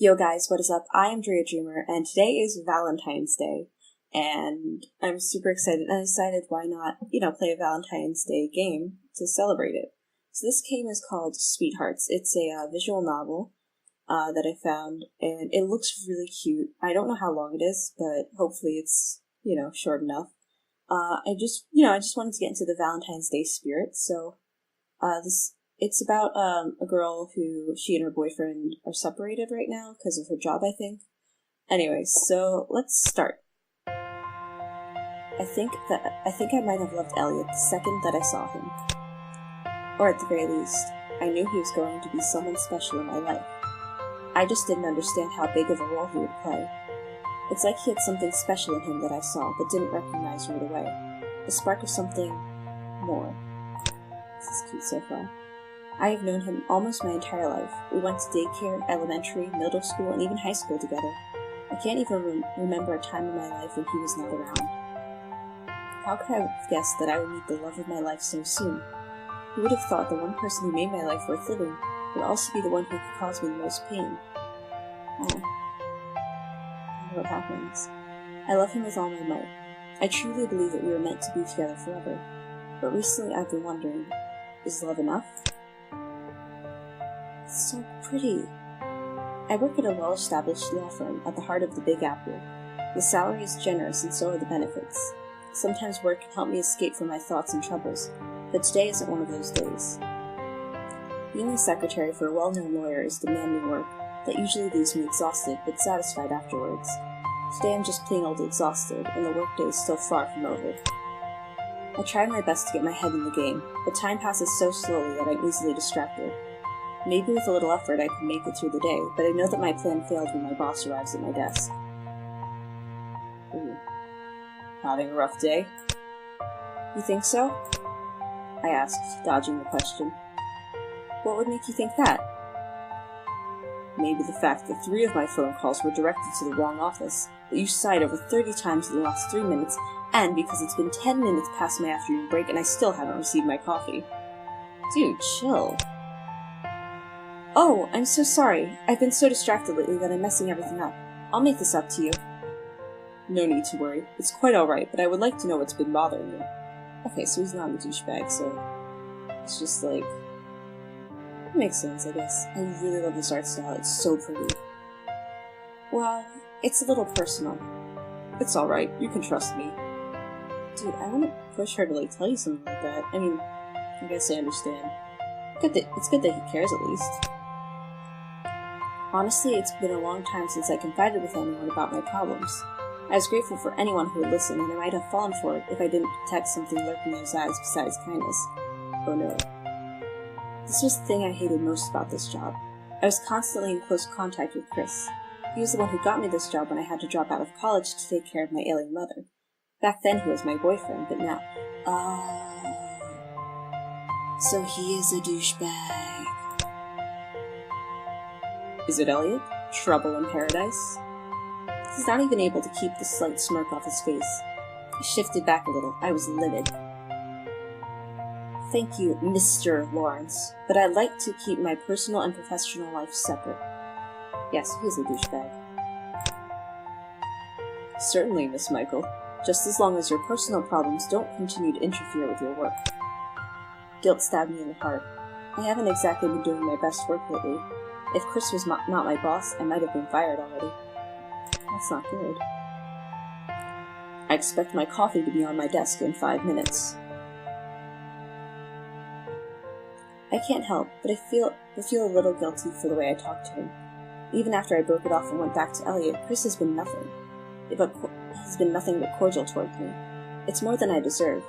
Yo guys, what is up? I am Drea Dreamer, and today is Valentine's Day, and I'm super excited, and I decided why not, play a Valentine's Day game to celebrate it. So this game is called Sweethearts. It's a visual novel that I found, and it looks really cute. I don't know how long it is, but hopefully it's, short enough. I just wanted to get into the Valentine's Day spirit, so it's about a girl who she and her boyfriend are separated right now because of her job, I think. Anyway, so let's start. I think I might have loved Elliot the second that I saw him. Or at the very least, I knew he was going to be someone special in my life. I just didn't understand how big of a role he would play. It's like he had something special in him that I saw but didn't recognize right away. The spark of something more. This is cute so far. I have known him almost my entire life. We went to daycare, elementary, middle school, and even high school together. I can't even remember a time in my life when he was not around. How could I have guessed that I would meet the love of my life so soon? Who would have thought the one person who made my life worth living would also be the one who could cause me the most pain? Oh. I wonder what happens. I love him with all my might. I truly believe that we were meant to be together forever. But recently I've been wondering, is love enough? It's so pretty. I work at a well-established law firm at the heart of the Big Apple. The salary is generous and so are the benefits. Sometimes work can help me escape from my thoughts and troubles, but today isn't one of those days. Being a secretary for a well-known lawyer is demanding work that usually leaves me exhausted but satisfied afterwards. Today I'm just plain old exhausted, and the workday is still far from over. I try my best to get my head in the game, but time passes so slowly that I'm easily distracted. Maybe with a little effort I could make it through the day, but I know that my plan failed when my boss arrives at my desk. Ooh. Having a rough day? You think so? I asked, dodging the question. What would make you think that? Maybe the fact that 3 of my phone calls were directed to the wrong office, that you sighed over 30 times in the last 3 minutes, and because it's been 10 minutes past my afternoon break and I still haven't received my coffee. Dude, chill. Oh, I'm so sorry. I've been so distracted lately that I'm messing everything up. I'll make this up to you. No need to worry. It's quite alright, but I would like to know what's been bothering you. Okay, so he's not a douchebag, so it's just like... It makes sense, I guess. I really love this art style. It's so pretty. Well, it's a little personal. It's alright. You can trust me. Dude, I want to push her to, tell you something like that. I mean, I guess I understand. It's good that he cares, at least. Honestly, it's been a long time since I confided with anyone about my problems. I was grateful for anyone who would listen, and I might have fallen for it if I didn't detect something lurking in his eyes besides kindness. Oh no. This was the thing I hated most about this job. I was constantly in close contact with Chris. He was the one who got me this job when I had to drop out of college to take care of my ailing mother. Back then he was my boyfriend, but now... So he is a douchebag. Is it Elliot? Trouble in paradise? He's not even able to keep the slight smirk off his face. I shifted back a little. I was livid. Thank you, Mr. Lawrence, but I'd like to keep my personal and professional life separate. Yes, he's a douchebag. Certainly, Miss Michael. Just as long as your personal problems don't continue to interfere with your work. Guilt stabbed me in the heart. I haven't exactly been doing my best work lately. If Chris was not my boss, I might have been fired already. That's not good. I expect my coffee to be on my desk in 5 minutes. I can't help, but I feel a little guilty for the way I talked to him. Even after I broke it off and went back to Elliot, Chris has been nothing. Has been nothing but cordial toward me. It's more than I deserve.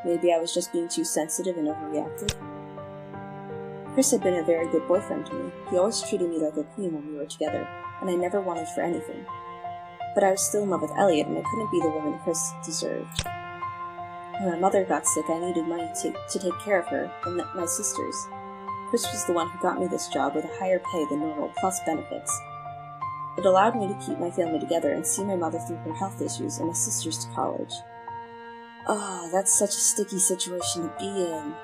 Maybe I was just being too sensitive and overreacted. Chris had been a very good boyfriend to me. He always treated me like a queen when we were together, and I never wanted for anything. But I was still in love with Elliot, and I couldn't be the woman Chris deserved. When my mother got sick, I needed money to take care of her and my sisters. Chris was the one who got me this job with a higher pay than normal, plus benefits. It allowed me to keep my family together and see my mother through her health issues and my sisters to college. That's such a sticky situation to be in.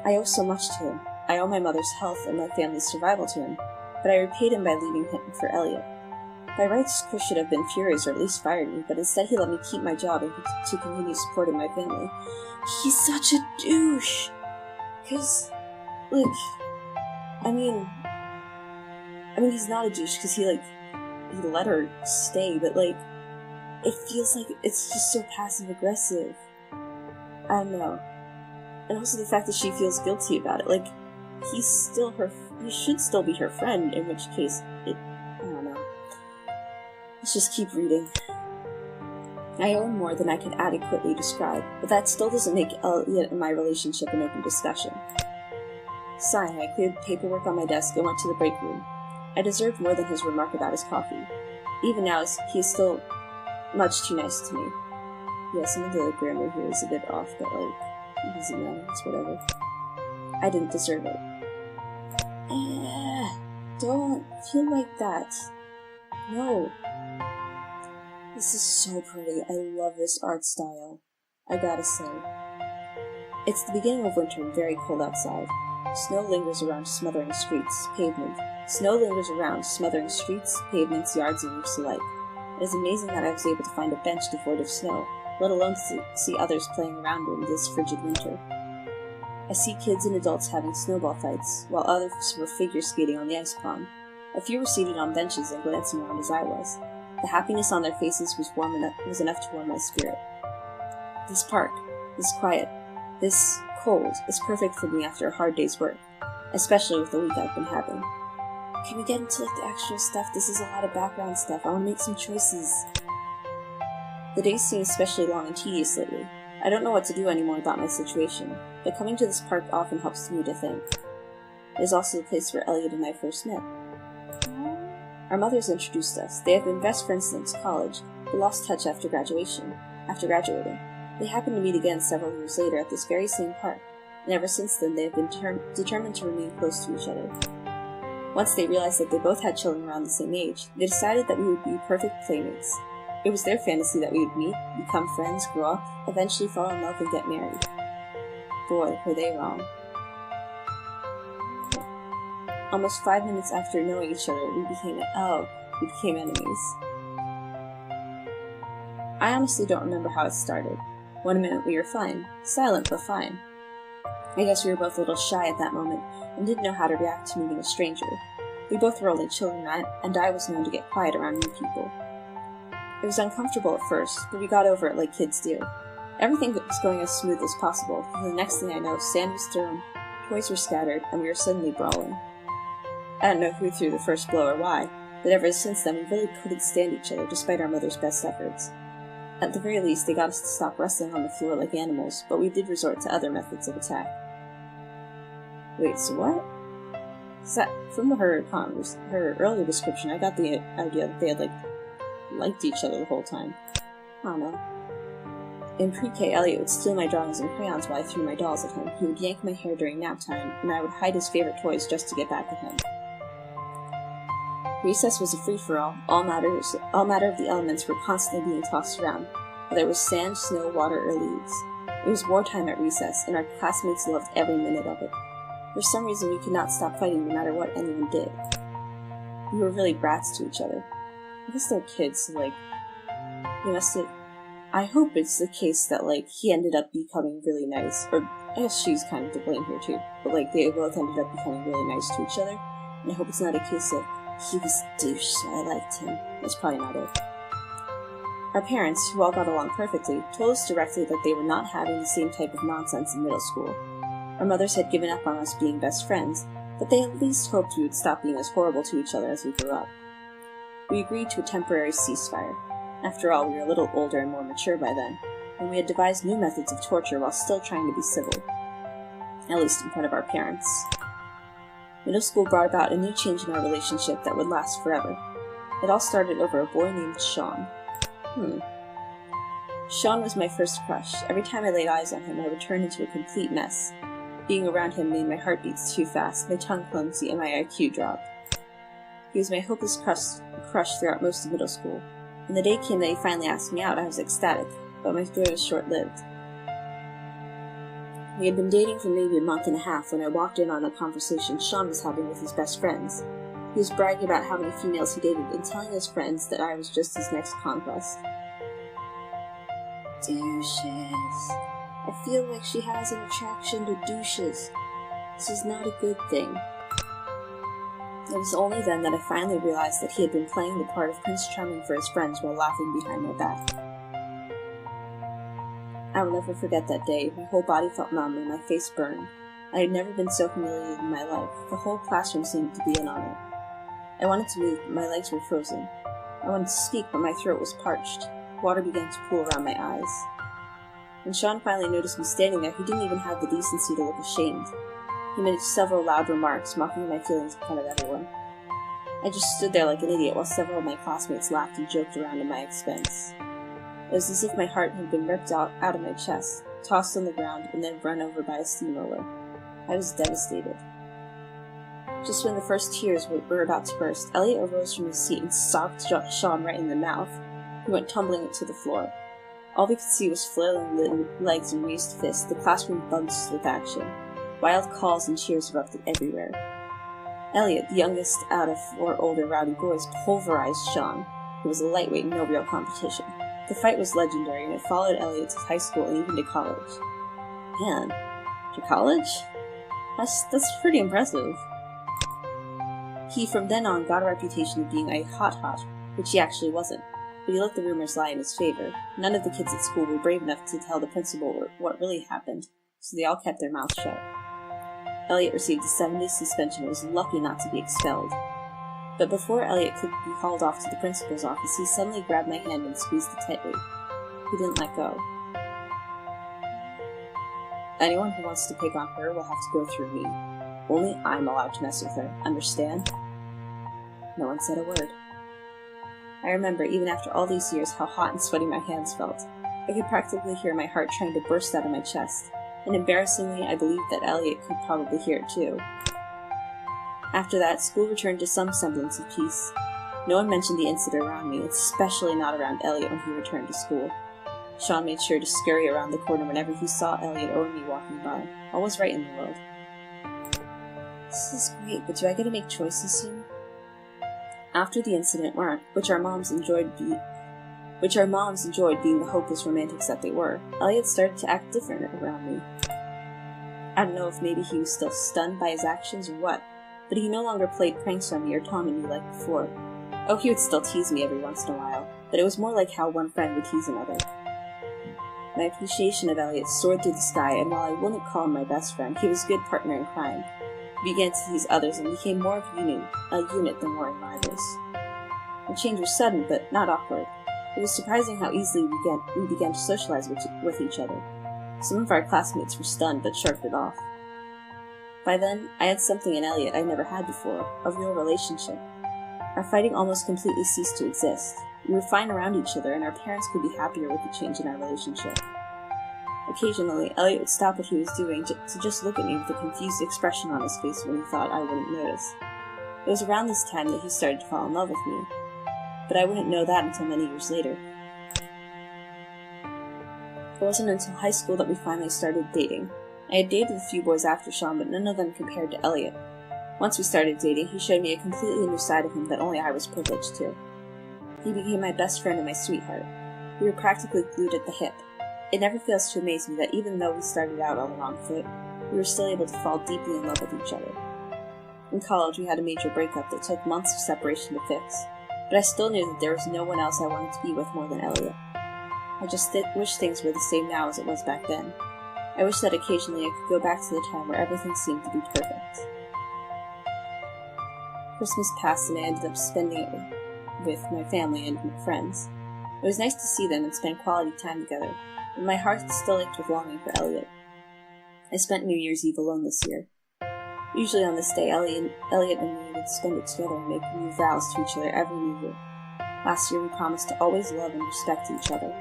I owe so much to him. I owe my mother's health and my family's survival to him, but I repaid him by leaving him for Elliot. By rights, Chris should have been furious or at least fired me, but instead he let me keep my job and to continue supporting my family. He's such a douche! 'Cause, like, I mean, he's not a douche because he let her stay, but, like, it feels like it's just so passive-aggressive. I don't know. And also the fact that she feels guilty about it. Like, he should still be her friend, in which case, I don't know. Let's just keep reading. I owe him more than I could adequately describe, but that still doesn't make Elliot and my relationship an open discussion. Sighing, I cleared the paperwork on my desk and went to the break room. I deserved more than his remark about his coffee. Even now, he is still much too nice to me. Yeah, some of the grammar here is a bit off, but, like, easy man, it's whatever. I didn't deserve it. Don't feel like that. No. This is so pretty. I love this art style. I gotta say. It's the beginning of winter and very cold outside. Snow lingers around, smothering streets, pavements, yards, and roofs alike. It is amazing that I was able to find a bench devoid of snow, let alone to see others playing around in this frigid winter. I see kids and adults having snowball fights, while others were figure skating on the ice pond. A few were seated on benches and glancing around as I was. The happiness on their faces was enough to warm my spirit. This park, this quiet, this cold is perfect for me after a hard day's work, especially with the week I've been having. Can we get into the actual stuff? This is a lot of background stuff. I want to make some choices. The days seem especially long and tedious lately. I don't know what to do anymore about my situation, but coming to this park often helps me to think. It is also the place where Elliot and I first met. Our mothers introduced us. They have been best friends since college, but lost touch after graduating. They happened to meet again several years later at this very same park, and ever since then they have been determined to remain close to each other. Once they realized that they both had children around the same age, they decided that we would be perfect playmates. It was their fantasy that we would meet, become friends, grow up, eventually fall in love and get married. Boy, were they wrong. Almost 5 minutes after knowing each other, we became enemies. I honestly don't remember how it started. One minute we were fine, silent but fine. I guess we were both a little shy at that moment, and didn't know how to react to meeting a stranger. We both were only children, and I was known to get quiet around new people. It was uncomfortable at first, but we got over it like kids do. Everything was going as smooth as possible, and the next thing I know, sand was thrown, toys were scattered, and we were suddenly brawling. I don't know who threw the first blow or why, but ever since then we really couldn't stand each other despite our mother's best efforts. At the very least, they got us to stop wrestling on the floor like animals, but we did resort to other methods of attack. Wait, so what? From her earlier description, I got the idea that they had, liked each other the whole time. I don't know. In pre-K, Elliot would steal my drawings and crayons while I threw my dolls at him. He would yank my hair during nap time, and I would hide his favorite toys just to get back at him. Recess was a free-for-all. All matter of the elements were constantly being tossed around, whether it was sand, snow, water, or leaves. It was wartime at recess, and our classmates loved every minute of it. For some reason, we could not stop fighting no matter what anyone did. We were really brats to each other. I guess they're kids, so, they must have... I hope it's the case that, he ended up becoming really nice, or I guess she's kind of to blame here too, but, they both ended up becoming really nice to each other, and I hope it's not a case of, he was a douche, so I liked him. That's probably not it. Our parents, who all got along perfectly, told us directly that they were not having the same type of nonsense in middle school. Our mothers had given up on us being best friends, but they at least hoped we would stop being as horrible to each other as we grew up. We agreed to a temporary ceasefire. After all, we were a little older and more mature by then, and we had devised new methods of torture while still trying to be civil. At least in front of our parents. Middle school brought about a new change in our relationship that would last forever. It all started over a boy named Sean. Sean was my first crush. Every time I laid eyes on him, I would turn into a complete mess. Being around him made my heart beat too fast, my tongue clumsy, and my IQ drop. He was my hopeless crush throughout most of middle school. When the day came that he finally asked me out, I was ecstatic, but my joy was short-lived. We had been dating for maybe a month and a half when I walked in on a conversation Sean was having with his best friends. He was bragging about how many females he dated and telling his friends that I was just his next conquest. Douches. I feel like she has an attraction to douches. This is not a good thing. It was only then that I finally realized that he had been playing the part of Prince Charming for his friends while laughing behind my back. I will never forget that day. My whole body felt numb and my face burned. I had never been so humiliated in my life. The whole classroom seemed to be in on it. I wanted to move, but my legs were frozen. I wanted to speak, but my throat was parched. Water began to pool around my eyes. When Sean finally noticed me standing there, he didn't even have the decency to look ashamed. He made several loud remarks, mocking my feelings in front of everyone. I just stood there like an idiot while several of my classmates laughed and joked around at my expense. It was as if my heart had been ripped out of my chest, tossed on the ground, and then run over by a steamroller. I was devastated. Just when the first tears were about to burst, Elliot arose from his seat and socked Sean right in the mouth. He went tumbling to the floor. All we could see was flailing legs and raised fists. The classroom buzzed with action. Wild calls and cheers erupted everywhere. Elliot, the youngest out of 4 older rowdy boys, pulverized Sean, who was a lightweight and no real competition. The fight was legendary, and it followed Elliot to high school and even to college. Man, to college? That's pretty impressive. He, from then on, got a reputation of being a hot, which he actually wasn't, but he let the rumors lie in his favor. None of the kids at school were brave enough to tell the principal what really happened, so they all kept their mouths shut. Elliot received a 7-day suspension and was lucky not to be expelled. But before Elliot could be hauled off to the principal's office, he suddenly grabbed my hand and squeezed it tightly. He didn't let go. Anyone who wants to pick on her will have to go through me. Only I'm allowed to mess with her, understand? No one said a word. I remember, even after all these years, how hot and sweaty my hands felt. I could practically hear my heart trying to burst out of my chest, and embarrassingly, I believed that Elliot could probably hear it too. After that, school returned to some semblance of peace. No one mentioned the incident around me, especially not around Elliot when he returned to school. Sean made sure to scurry around the corner whenever he saw Elliot or me walking by. All was right in the world. This is great, but do I get to make choices soon? After the incident, which our moms enjoyed being the hopeless romantics that they were, Elliot started to act different around me. I don't know if maybe he was still stunned by his actions or what, but he no longer played pranks on me or taunted me like before. Oh, he would still tease me every once in a while, but it was more like how one friend would tease another. My appreciation of Elliot soared through the sky, and while I wouldn't call him my best friend, he was a good partner in crime. He began to tease others and became more of a unit than warring rivals. The change was sudden, but not awkward. It was surprising how easily we began to socialize with each other. Some of our classmates were stunned, but shrugged it off. By then, I had something in Elliot I never had before, a real relationship. Our fighting almost completely ceased to exist. We were fine around each other, and our parents could be happier with the change in our relationship. Occasionally, Elliot would stop what he was doing to just look at me with a confused expression on his face when he thought I wouldn't notice. It was around this time that he started to fall in love with me, but I wouldn't know that until many years later. It wasn't until high school that we finally started dating. I had dated a few boys after Sean, but none of them compared to Elliot. Once we started dating, he showed me a completely new side of him that only I was privileged to. He became my best friend and my sweetheart. We were practically glued at the hip. It never fails to amaze me that even though we started out on the wrong foot, we were still able to fall deeply in love with each other. In college, we had a major breakup that took months of separation to fix, but I still knew that there was no one else I wanted to be with more than Elliot. I just wish things were the same now as it was back then. I wish that occasionally I could go back to the time where everything seemed to be perfect. Christmas passed and I ended up spending it with my family and my friends. It was nice to see them and spend quality time together, but my heart still ached with longing for Elliot. I spent New Year's Eve alone this year. Usually on this day, Elliot and me would spend it together and make new vows to each other every New Year. Last year we promised to always love and respect each other.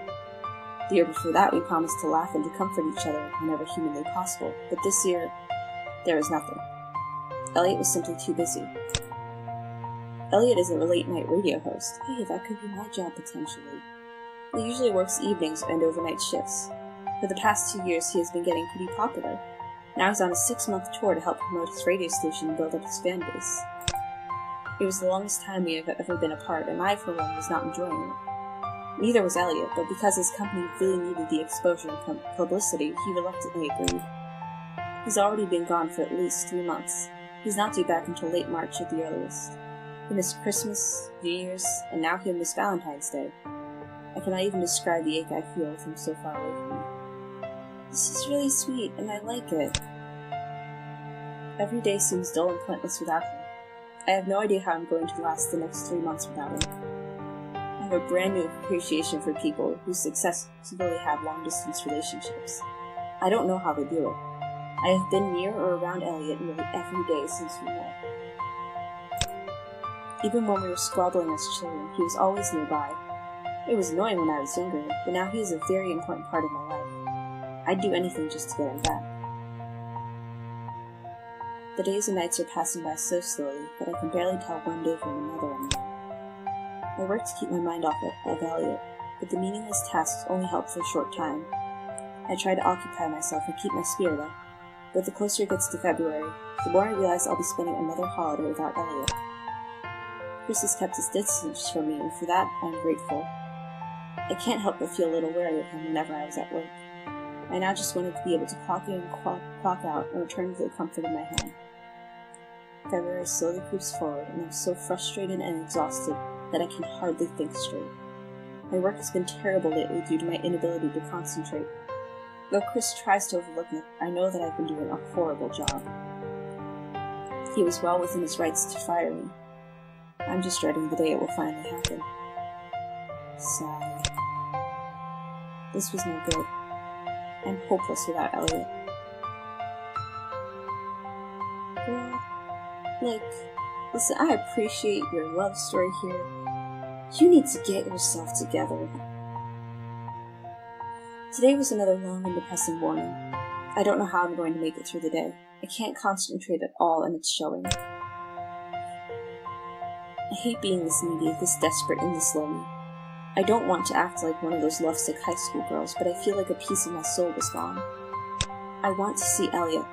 The year before that we promised to laugh and to comfort each other whenever humanly possible, but this year, there was nothing. Elliot was simply too busy. Elliot is a late-night radio host. Hey, that could be my job potentially. He usually works evenings and overnight shifts. For the past 2 years, he has been getting pretty popular. Now he's on a 6-month tour to help promote his radio station and build up his fan base. It was the longest time we have ever been apart, and I, for one, was not enjoying it. Neither was Elliot, but because his company really needed the exposure and publicity, he reluctantly agreed. He's already been gone for at least 3 months. He's not due back until late March at the earliest. He missed Christmas, New Year's, and now he'll miss Valentine's Day. I cannot even describe the ache I feel with him so far away from me. This is really sweet, and I like it. Every day seems dull and pointless without him. I have no idea how I'm going to last the next 3 months without him. I have a brand new appreciation for people who successfully have long-distance relationships. I don't know how they do it. I have been near or around Elliot nearly every day since we met. Even when we were squabbling as children, he was always nearby. It was annoying when I was younger, but now he is a very important part of my life. I'd do anything just to get him back. The days and nights are passing by so slowly that I can barely tell one day from another anymore. I work to keep my mind off of Elliot, but the meaningless tasks only help for a short time. I try to occupy myself and keep my spirit up, but the closer it gets to February, the more I realize I'll be spending another holiday without Elliot. Chris has kept his distance from me, and for that I'm grateful. I can't help but feel a little wary of him whenever I was at work. I now just wanted to be able to clock in and clock out and return to the comfort of my home. February slowly creeps forward, and I'm so frustrated and exhausted that I can hardly think straight. My work has been terrible lately due to my inability to concentrate. Though Chris tries to overlook it, I know that I've been doing a horrible job. He was well within his rights to fire me. I'm just dreading the day it will finally happen. Sigh. This was no good. I'm hopeless without Elliot. Girl, listen, I appreciate your love story here. You need to get yourself together. Today was another long and depressing morning. I don't know how I'm going to make it through the day. I can't concentrate at all, and it's showing. I hate being this needy, this desperate, and this lonely. I don't want to act like one of those lovesick high school girls, but I feel like a piece of my soul was gone. I want to see Elliot.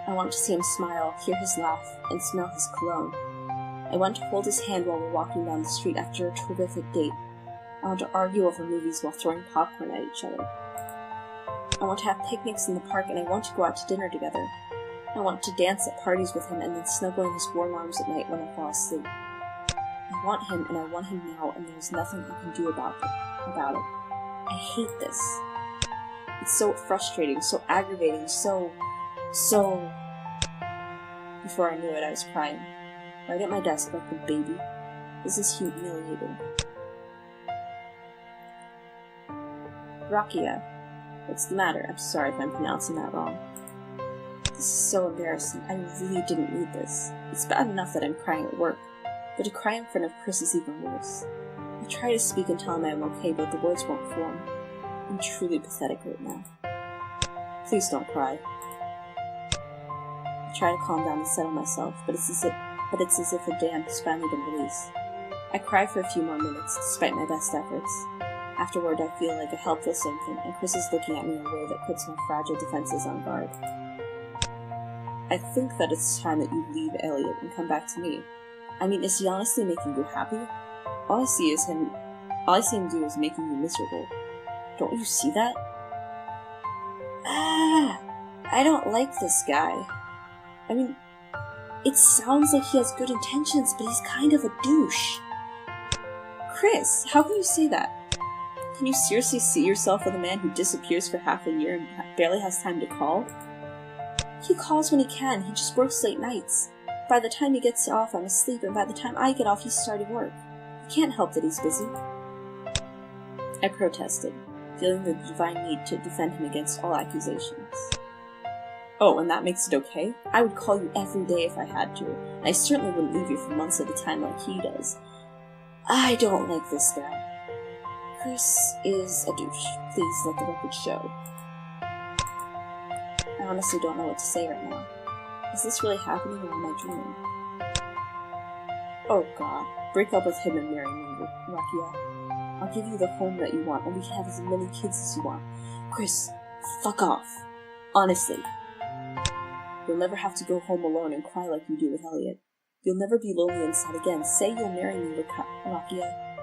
I want to see him smile, hear his laugh, and smell his cologne. I want to hold his hand while we're walking down the street after a terrific date. I want to argue over movies while throwing popcorn at each other. I want to have picnics in the park, and I want to go out to dinner together. I want to dance at parties with him and then snuggle in his warm arms at night when I fall asleep. I want him, and I want him now, and there's nothing I can do about it. I hate this. It's so frustrating, so aggravating, so... Before I knew it, I was crying. Right at my desk like a baby. This is humiliating. Rakia. What's the matter? I'm sorry if I'm pronouncing that wrong. This is so embarrassing. I really didn't need this. It's bad enough that I'm crying at work, but to cry in front of Chris is even worse. I try to speak and tell him I'm okay, but the words won't form. I'm truly pathetic right now. Please don't cry. I try to calm down and settle myself, but it's as if a dam has finally been released. I cry for a few more minutes, despite my best efforts. Afterward, I feel like a helpless infant, and Chris is looking at me in a way that puts my fragile defenses on guard. I think that it's time that you leave Elliot and come back to me. I mean, is he honestly making you happy? All I see him do is making you miserable. Don't you see that? I don't like this guy. I mean, it sounds like he has good intentions, but he's kind of a douche. Chris, how can you say that? Can you seriously see yourself with a man who disappears for half a year and barely has time to call? He calls when he can, he just works late nights. By the time he gets off, I'm asleep, and by the time I get off, he's starting work. I can't help that he's busy. I protested, feeling the divine need to defend him against all accusations. Oh, and that makes it okay? I would call you every day if I had to, and I certainly wouldn't leave you for months at a time like he does. I don't like this guy. Chris is a douche. Please let the record show. I honestly don't know what to say right now. Is this really happening or am I dreaming? Oh god. Break up with him and marry me, Rakia. I'll give you the home that you want, and we can have as many kids as you want. Chris, fuck off. Honestly. You'll never have to go home alone and cry like you do with Elliot. You'll never be lonely inside again. Say you'll marry me, Rakia, and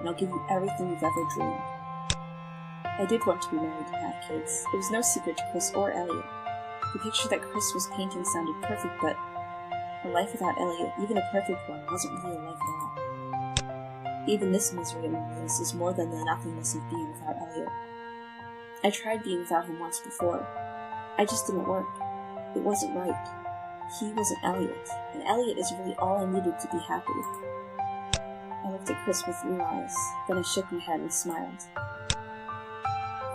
I'll give you everything you've ever dreamed. I did want to be married and have kids. It was no secret to Chris or Elliot. The picture that Chris was painting sounded perfect, but a life without Elliot, even a perfect one, wasn't really a life at all. Even this misery and loneliness is more than the nothingness of being without Elliot. I tried being without him once before. I just didn't work. It wasn't right. He wasn't Elliot, and Elliot is really all I needed to be happy. I looked at Chris with new eyes, then I shook my head and smiled.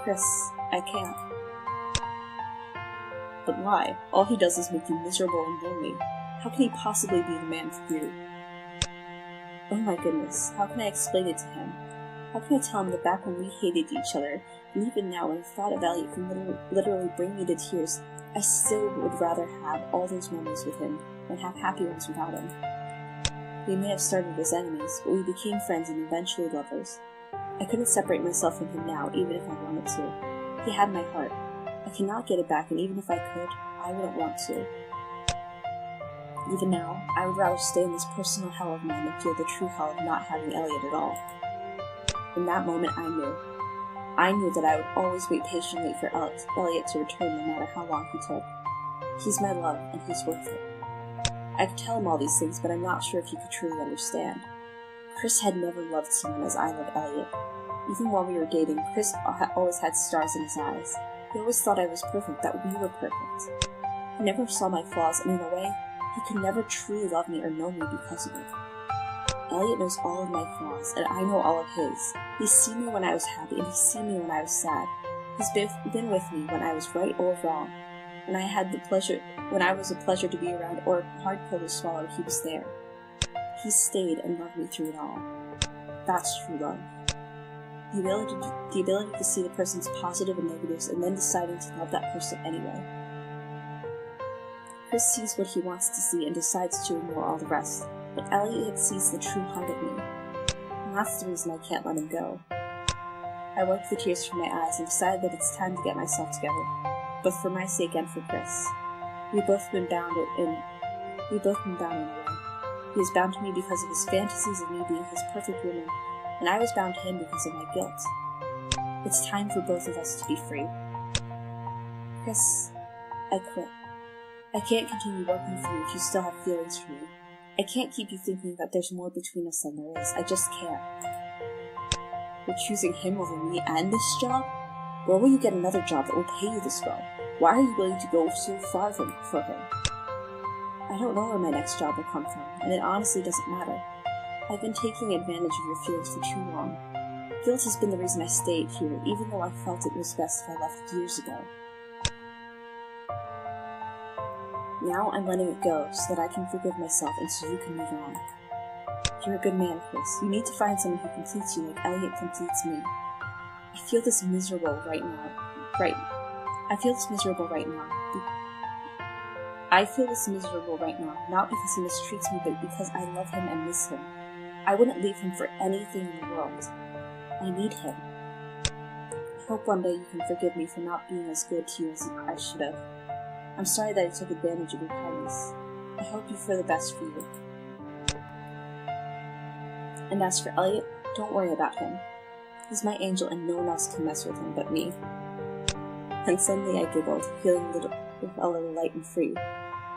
Chris, I can't. But why? All he does is make you miserable and lonely. How can he possibly be the man for you? Oh my goodness, how can I explain it to him? How can I tell him that back when we hated each other, and even now when the thought of Elliot can literally bring me to tears, I still would rather have all those memories with him than have happy ones without him. We may have started as enemies, but we became friends and eventually lovers. I couldn't separate myself from him now, even if I wanted to. He had my heart. I cannot get it back, and even if I could, I wouldn't want to. Even now, I would rather stay in this personal hell of mine than feel the true hell of not having Elliot at all. In that moment, I knew. I knew that I would always wait patiently for Elliot to return no matter how long he took. He's my love, and he's worth it. I could tell him all these things, but I'm not sure if he could truly understand. Chris had never loved someone as I loved Elliot. Even while we were dating, Chris always had stars in his eyes. He always thought I was perfect, that we were perfect. He never saw my flaws, and in a way, he could never truly love me or know me because of it. Elliot knows all of my flaws, and I know all of his. He's seen me when I was happy, and he's seen me when I was sad. He's been with me when I was right or wrong. When I was a pleasure to be around or a hard pill to swallow, he was there. He stayed and loved me through it all. That's true love. The ability to see the person's positive and negatives and then deciding to love that person anyway. Chris sees what he wants to see and decides to ignore all the rest, but Elliot sees the true heart of me. And that's the reason I can't let him go. I wiped the tears from my eyes and decided that it's time to get myself together, both for my sake and for Chris. We've both been bound in a way. He is bound to me because of his fantasies of me being his perfect woman, and I was bound to him because of my guilt. It's time for both of us to be free. Chris, I quit. I can't continue working for you if you still have feelings for me. I can't keep you thinking that there's more between us than there is. I just can't. You're choosing him over me and this job? Where will you get another job that will pay you this well? Why are you willing to go so far for him? I don't know where my next job will come from, and it honestly doesn't matter. I've been taking advantage of your feelings for too long. Guilt has been the reason I stayed here, even though I felt it was best if I left years ago. Now I'm letting it go so that I can forgive myself and so you can move on. You're a good man, Chris. You need to find someone who completes you like Elliot completes me. I feel this miserable right now, not because he mistreats me, but because I love him and miss him. I wouldn't leave him for anything in the world. I need him. I hope one day you can forgive me for not being as good to you as I should have. I'm sorry that I took advantage of your kindness. I hope you for the best for you. And as for Elliot, don't worry about him. He's my angel and no one else can mess with him but me. And suddenly I giggled, feeling a little light and free.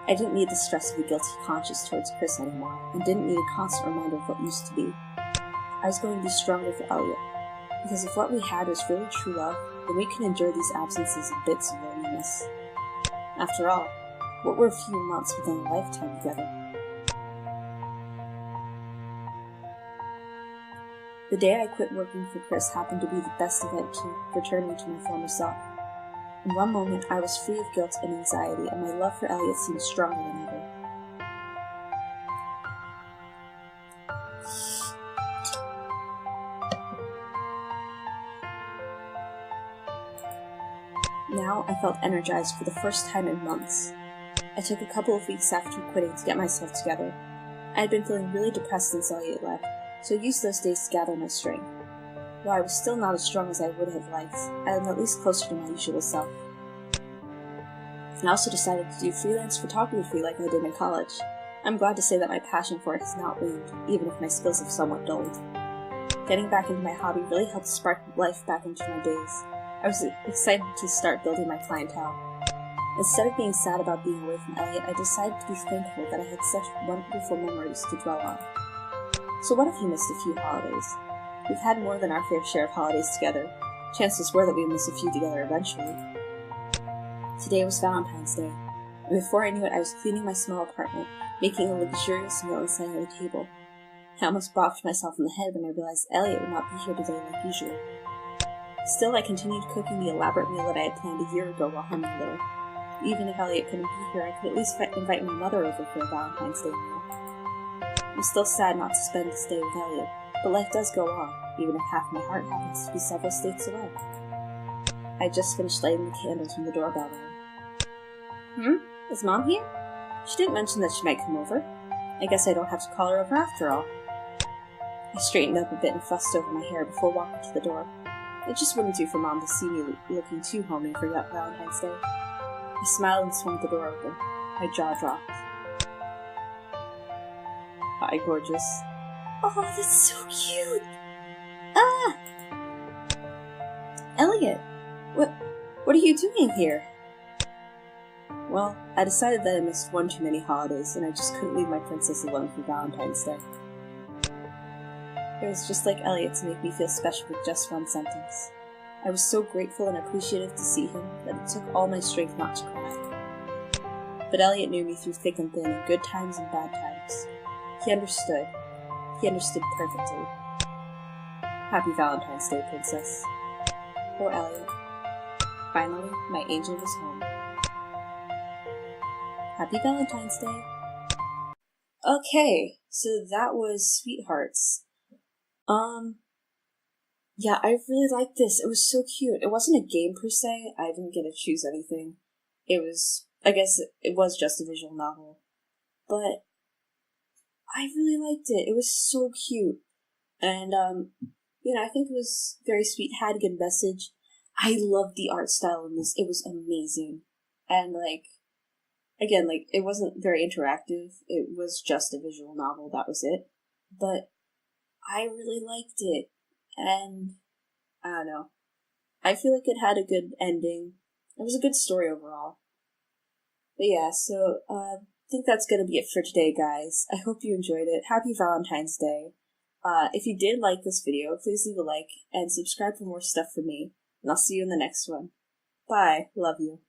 I didn't need the stress of a guilty conscience towards Chris anymore, and didn't need a constant reminder of what used to be. I was going to be stronger for Elliot, because if what we had was really true love, then we could endure these absences and bits of loneliness. After all, what were a few months within a lifetime together? The day I quit working for Chris happened to be the best event to returning to my former self. In one moment, I was free of guilt and anxiety, and my love for Elliot seemed stronger than ever. Now I felt energized for the first time in months. I took a couple of weeks after quitting to get myself together. I had been feeling really depressed since Elliot left, so I used those days to gather my strength. While I was still not as strong as I would have liked, I am at least closer to my usual self. I also decided to do freelance photography like I did in college. I'm glad to say that my passion for it has not waned, even if my skills have somewhat dulled. Getting back into my hobby really helped spark life back into my days. I was excited to start building my clientele. Instead of being sad about being away from Elliot, I decided to be thankful that I had such wonderful memories to dwell on. So what if he missed a few holidays? We've had more than our fair share of holidays together. Chances were that we'd miss a few together eventually. Today was Valentine's Day, and before I knew it, I was cleaning my small apartment, making a luxurious meal and setting the table. I almost bopped myself in the head when I realized Elliot would not be here today like usual. Still, I continued cooking the elaborate meal that I had planned a year ago while humming a little. Even if Elliot couldn't be here, I could at least invite my mother over for a Valentine's Day meal. I'm still sad not to spend this day with Elliot, but life does go on, even if half my heart happens to be several states away. I just finished lighting the candles when the doorbell rang. Is Mom here? She didn't mention that she might come over. I guess I don't have to call her over after all. I straightened up a bit and fussed over my hair before walking to the door. It just wouldn't do for Mom to see me looking too homey for Valentine's Day. I smiled and swung the door open. My jaw dropped. Hi, gorgeous. Oh, that's so cute! Ah! Elliot! What are you doing here? Well, I decided that I missed one too many holidays, and I just couldn't leave my princess alone for Valentine's Day. It was just like Elliot to make me feel special with just one sentence. I was so grateful and appreciative to see him that it took all my strength not to cry. But Elliot knew me through thick and thin, in good times and bad times. He understood. He understood perfectly. Happy Valentine's Day, Princess. Poor Elliot. Finally, my angel was home. Happy Valentine's Day. Okay, so that was Sweethearts. Yeah, I really liked this. It was so cute. It wasn't a game per se. I didn't get to choose anything. I guess it was just a visual novel. But I really liked it. It was so cute. And, I think it was very sweet, had a good message. I loved the art style in this. It was amazing. And, again, it wasn't very interactive. It was just a visual novel. That was it. But I really liked it. And, I don't know. I feel like it had a good ending. It was a good story overall. But yeah, so, I think that's gonna be it for today, guys. I hope you enjoyed it. Happy Valentine's Day. If you did like this video, please leave a like and subscribe for more stuff from me. And I'll see you in the next one. Bye. Love you.